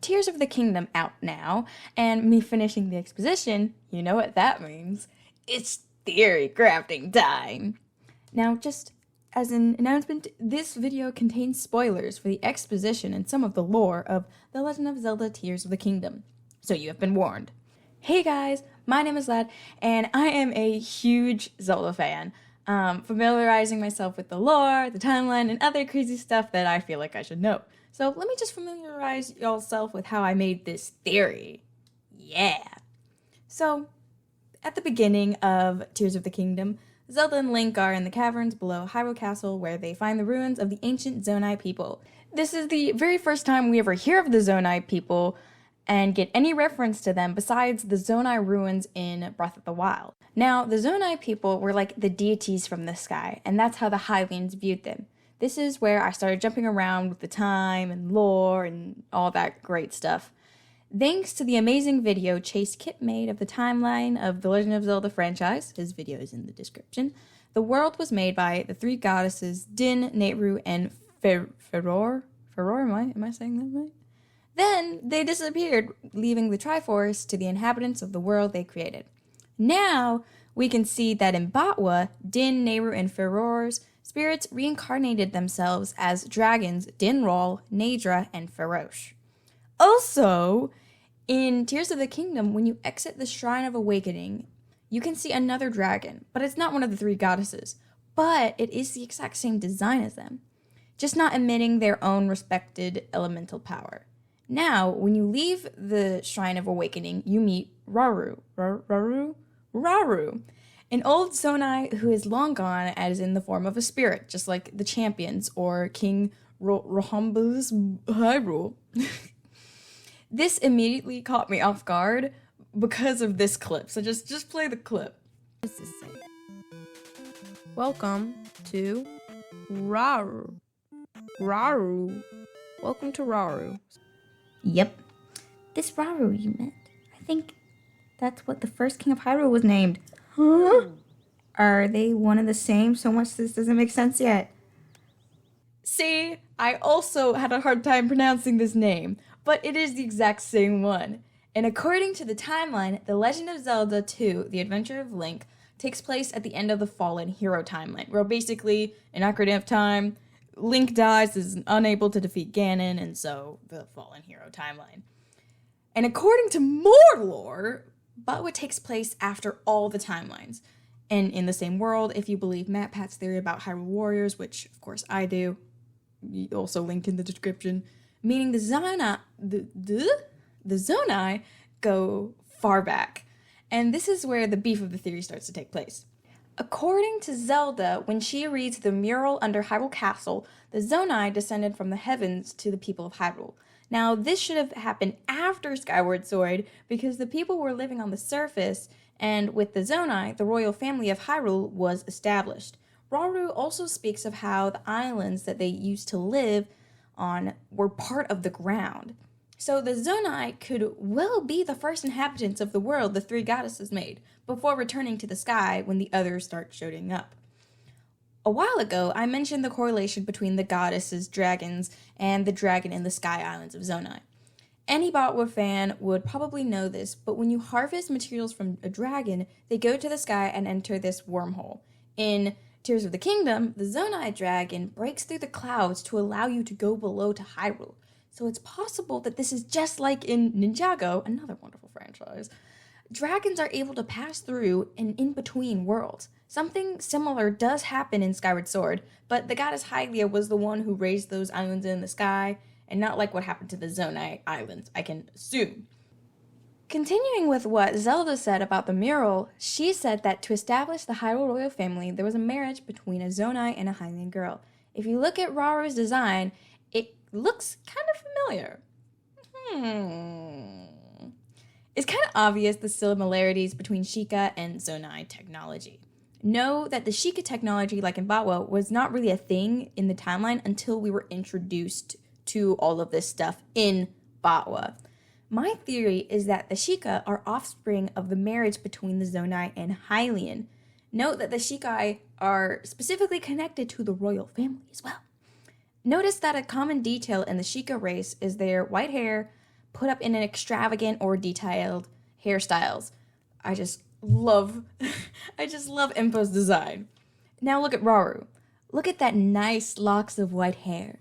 Tears of the Kingdom out now, and me finishing the exposition, you know what that means. It's theory crafting time. Now, just as an announcement, this video contains spoilers for the exposition and some of the lore of The Legend of Zelda Tears of the Kingdom, so you have been warned. Hey guys, my name is Lad, and I am a huge Zelda fan, familiarizing myself with the lore, the timeline, and other crazy stuff that I feel like I should know. So let me just familiarize yourself with how I made this theory. Yeah. So, at the beginning of Tears of the Kingdom, Zelda and Link are in the caverns below Hyrule Castle where they find the ruins of the ancient Zonai people. This is the very first time we ever hear of the Zonai people and get any reference to them besides the Zonai ruins in Breath of the Wild. Now, the Zonai people were like the deities from the sky, and that's how the Hylians viewed them. This is where I started jumping around with the time and lore and all that great stuff. Thanks to the amazing video Chase Kip made of the timeline of the Legend of Zelda franchise, his video is in the description, the world was made by the three goddesses Din, Nehru, and Feror? Am I saying that right? Then they disappeared, leaving the Triforce to the inhabitants of the world they created. Now we can see that in Batwa, Din, Nehru, and Feror's spirits reincarnated themselves as dragons Dinrol, Naedra, and Ferosh. Also, in Tears of the Kingdom, when you exit the Shrine of Awakening, you can see another dragon, but it's not one of the three goddesses, but it is the exact same design as them, just not emitting their own respected elemental power. Now, when you leave the Shrine of Awakening, you meet Rauru, an old Zonai who is long gone as in the form of a spirit, just like the champions or King Rohamba's Hyrule. This immediately caught me off guard because of this clip, so just play the clip. Welcome to Rauru. Welcome to Rauru. Yep, this Rauru you met. I think that's what the first king of Hyrule was named. Huh? Are they one and the same? So much this doesn't make sense yet. See, I also had a hard time pronouncing this name, but it is the exact same one. And according to the timeline, The Legend of Zelda 2, The Adventure of Link, takes place at the end of the Fallen Hero timeline, where basically, in Ocarina of Time, Link dies, is unable to defeat Ganon, and so the Fallen Hero timeline. And according to more lore, Batwa takes place after all the timelines, and in the same world, if you believe MatPat's theory about Hyrule Warriors, which of course I do, also link in the description, meaning the Zonai go far back. And this is where the beef of the theory starts to take place. According to Zelda, when she reads the mural under Hyrule Castle, the Zonai descended from the heavens to the people of Hyrule. Now, this should have happened after Skyward Sword, because the people were living on the surface, and with the Zonai, the royal family of Hyrule was established. Rauru also speaks of how the islands that they used to live on were part of the ground. So the Zonai could well be the first inhabitants of the world the three goddesses made, before returning to the sky when the others start showing up. A while ago, I mentioned the correlation between the goddesses' dragons and the dragon in the sky islands of Zonai. Any Batwa fan would probably know this, but when you harvest materials from a dragon, they go to the sky and enter this wormhole. In Tears of the Kingdom, the Zonai dragon breaks through the clouds to allow you to go below to Hyrule. So it's possible that this is just like in Ninjago, another wonderful franchise. Dragons are able to pass through and in between worlds. Something similar does happen in Skyward Sword, but the goddess Hylia was the one who raised those islands in the sky, and not like what happened to the Zonai Islands, I can assume. Continuing with what Zelda said about the mural, she said that to establish the Hyrule royal family, there was a marriage between a Zonai and a Hylian girl. If you look at Rauru's design, it looks kind of familiar. It's kind of obvious the similarities between Sheikah and Zonai technology. Know that the Sheikah technology, like in Batwa, was not really a thing in the timeline until we were introduced to all of this stuff in Batwa. My theory is that the Sheikah are offspring of the marriage between the Zonai and Hylian. Note that the Sheikah are specifically connected to the royal family as well. Notice that a common detail in the Sheikah race is their white hair, put up in an extravagant or detailed hairstyles. I just love Impo's design. Now look at Rauru. Look at that nice locks of white hair.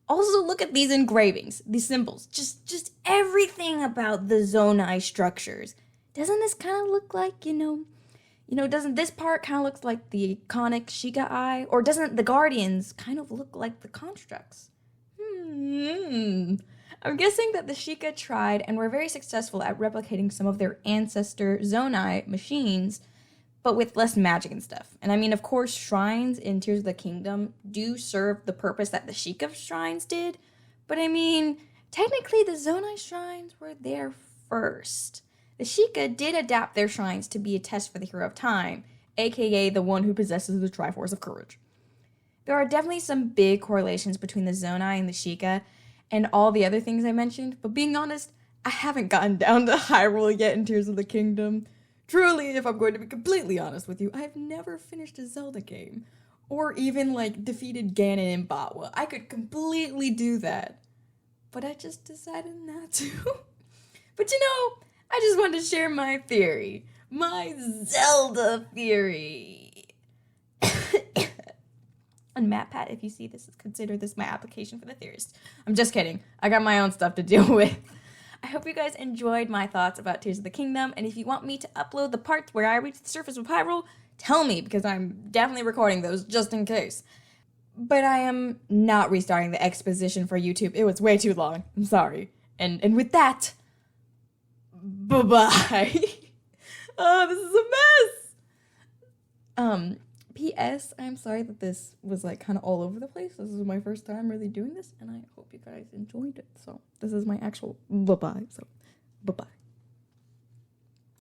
Also look at these engravings, these symbols, just everything about the Zonai structures. Doesn't this kind of look like, doesn't this part kind of look like the iconic Sheikah eye? Or doesn't the Guardians kind of look like the constructs? I'm guessing that the Sheikah tried and were very successful at replicating some of their ancestor Zonai machines, but with less magic and stuff. And I mean, of course, shrines in Tears of the Kingdom do serve the purpose that the Sheikah shrines did, but I mean, technically the Zonai shrines were there first. The Sheikah did adapt their shrines to be a test for the Hero of Time, aka the one who possesses the Triforce of Courage. There are definitely some big correlations between the Zonai and the Sheikah and all the other things I mentioned, but being honest, I haven't gotten down to Hyrule yet in Tears of the Kingdom. Truly, if I'm going to be completely honest with you, I've never finished a Zelda game, or even, defeated Ganon and Batwa. I could completely do that, but I just decided not to. But I just wanted to share my theory. My Zelda theory. And MatPat, if you see this, consider this my application for the theorist. I'm just kidding. I got my own stuff to deal with. I hope you guys enjoyed my thoughts about Tears of the Kingdom, and if you want me to upload the parts where I reach the surface of Hyrule, tell me, because I'm definitely recording those just in case. But I am not restarting the exposition for YouTube. It was way too long. I'm sorry. And with that, bye-bye. Oh, this is a mess! P.S. I'm sorry that this was kind of all over the place. This is my first time really doing this, and I hope you guys enjoyed it. So this is my actual bye-bye. So bye-bye.